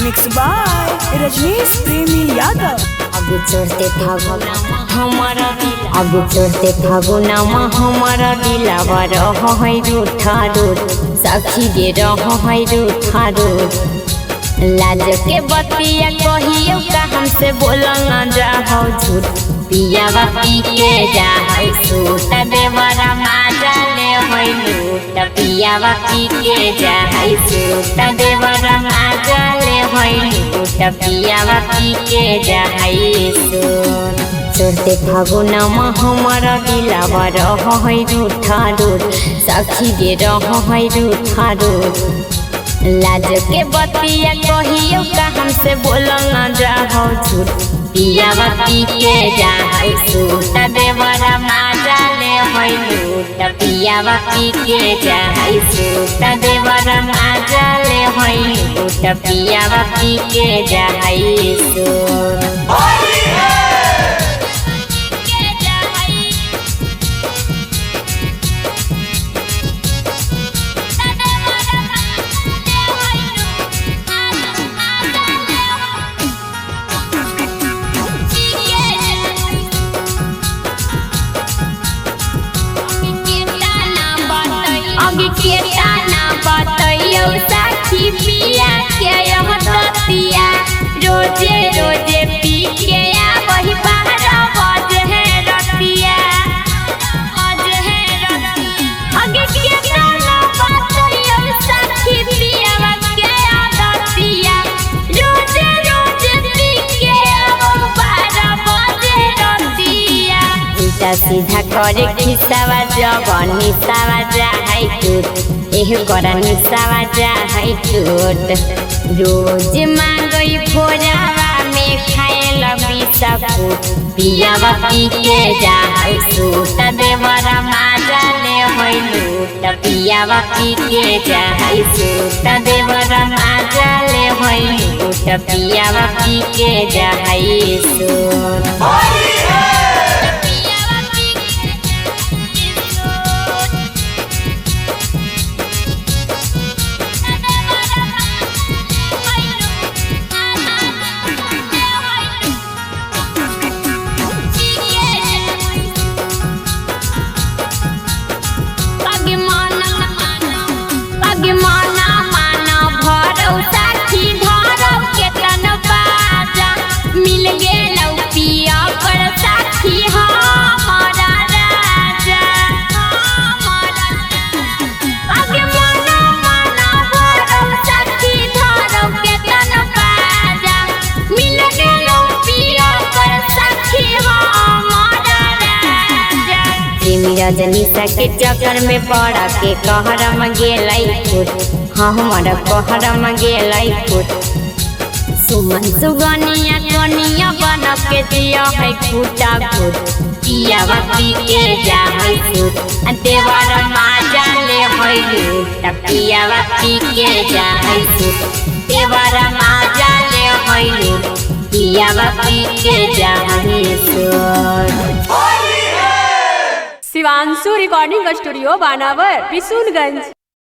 Mix by Rajnish प्रेमी यादव। आगे चढ़ते फागुना हमारा दिल, आगे चढ़ते फागुना हमारा दिलावा रह है रूठा रूठ, साक्षी दे रह है रूठा रूठ। लाज के बतिया कहियो का हमसे बोला न जाओ झूठ, पियावा पी के जाओ सूट देवरा माजा ले है लूट, पियावा पी के जाओ सूट देवरा माजा ले है लूट, पियावा पी के जाओ सूट। चढ़ते फागुना हमारा दिलावा रह है रूठा रूठ, साक्षी दे रह है रूठा रूठ। लाज के बतिया कहियो का हमसे बोला न जाओ झूठ, पियावा पी के जाओ सूट देवरा माजा ले है लूट, पियावा पी के जाओ सूट देवरा माजा ले है लूट, पियावा पी के जाओ सूट। आगे के ताना बतैयो साथी पिया के यह रतिया, रोजे रोजे पी के वही 12 बजे है रतिया, बजे है रतिया। आगे के ताना बतैयो साथी पिया के रतिया, रोजे रोजे पी के 12 बजे रतिया। उल्टा सीधा करे खिसावा जब निसावा जाए टूट, एह करा निसावा जाए टूट। रोज मांगई भोरावा में खाए लगी सबूत, पियावा पी के जाए सूट देवरा माजा ले है लूट, पियावा पी के जाए सूट देवरा माजा ले है लूट, पियावा पी के जाए सूट। मिल गेलौ पिया पर साथी हमारा राजा, आगे मना मना भरौ साथी धरौ के तन बाजा। मिल गेलौ पिया पर साथी हमारा राजा। प्रेमी रजनीशा के चक्कर में पड़ के कहरम गेलै फुट, हाँ हमारा कहरम गेलै फुट। सुमन सुगनिया कनिया बन के दिया है फूटा फूट, पियावा पी के जाए सूट देवरा माजा ले है लूट, पियावा पी के जाए सूट देवरा माजा ले है लूट, पियावा पी के जाए सूट। शिवांशु रिकॉर्डिंग स्टूडियो बानावर बिशुनगंज।